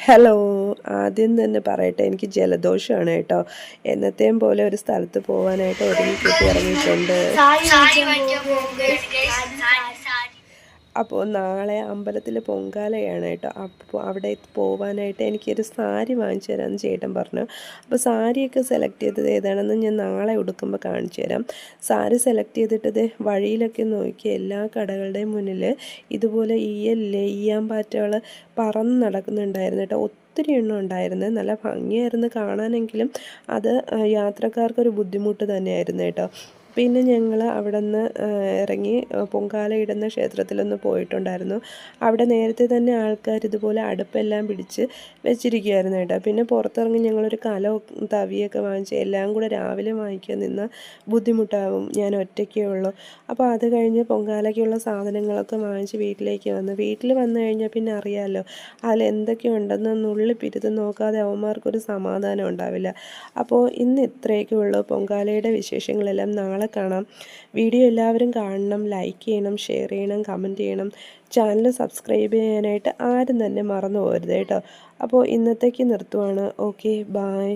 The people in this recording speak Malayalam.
ഹലോ, ആദ്യം തന്നെ പറയട്ടെ, എനിക്ക് ജലദോഷമാണ് കേട്ടോ. എന്നത്തെയും പോലെ ഒരു സ്ഥലത്ത് പോകാനായിട്ട് ഒരുങ്ങിക്കെട്ടി ഇറങ്ങിയിട്ടുണ്ട്. അപ്പോൾ നാളെ അമ്പലത്തിൽ പൊങ്കാലയാണ് കേട്ടോ. അപ്പോൾ അവിടെ പോകാനായിട്ട് എനിക്കൊരു സാരി വാങ്ങിച്ചു തരാമെന്ന് ചേട്ടൻ പറഞ്ഞു. അപ്പോൾ സാരിയൊക്കെ സെലക്ട് ചെയ്തത് ഏതാണെന്ന് ഞാൻ നാളെ ഉടുക്കുമ്പോൾ കാണിച്ചു തരാം. സാരി സെലക്ട് ചെയ്തിട്ടത് വഴിയിലൊക്കെ നോക്കി എല്ലാ കടകളുടെയും മുന്നിൽ ഇതുപോലെ ലെയ്യാൻ പാറ്റകൾ പറന്ന് നടക്കുന്നുണ്ടായിരുന്നു കേട്ടോ. ഒത്തിരി എണ്ണം ഉണ്ടായിരുന്നു. നല്ല ഭംഗിയായിരുന്നു കാണാനെങ്കിലും അത് യാത്രക്കാർക്കൊരു ബുദ്ധിമുട്ട് തന്നെയായിരുന്നു കേട്ടോ. പിന്നെ ഞങ്ങൾ അവിടെ നിന്ന് ഇറങ്ങി പൊങ്കാലയിടുന്ന ക്ഷേത്രത്തിലൊന്ന് പോയിട്ടുണ്ടായിരുന്നു. അവിടെ നേരത്തെ തന്നെ ആൾക്കാർ ഇതുപോലെ അടുപ്പെല്ലാം പിടിച്ച് വെച്ചിരിക്കുകയായിരുന്നു കേട്ടോ. പിന്നെ പുറത്തിറങ്ങി ഞങ്ങളൊരു കലവും തവിയൊക്കെ വാങ്ങിച്ച് എല്ലാം കൂടെ രാവിലെ വാങ്ങിക്കാൻ നിന്ന് ബുദ്ധിമുട്ടാകും, ഞാൻ ഒറ്റയ്ക്കേ ഉള്ളൂ. അപ്പോൾ അത് കഴിഞ്ഞ് പൊങ്കാലയ്ക്കുള്ള സാധനങ്ങളൊക്കെ വാങ്ങിച്ച് വീട്ടിലേക്ക് വന്നു. വീട്ടിൽ വന്നു കഴിഞ്ഞാൽ പിന്നെ അറിയാമല്ലോ, അതിൽ എന്തൊക്കെ ഉണ്ടെന്ന് നുള്ളി പിരുത് നോക്കാതെ അവന്മാർക്കൊരു സമാധാനം ഉണ്ടാവില്ല. അപ്പോൾ ഇന്ന് ഇത്രയൊക്കെ ഉള്ളൂ. പൊങ്കാലയുടെ വിശേഷങ്ങളെല്ലാം നാളെ കാണാം. വീഡിയോ എല്ലാവരും കാണണം, ലൈക്ക് ചെയ്യണം, ഷെയർ ചെയ്യണം, കമൻറ്റ് ചെയ്യണം. ചാനൽ സബ്സ്ക്രൈബ് ചെയ്യാനായിട്ട് ആരും തന്നെ മറന്നു പോകരുത് കേട്ടോ. അപ്പോൾ ഇന്നത്തേക്ക് നിർത്തുവാണ്. Okay, bye.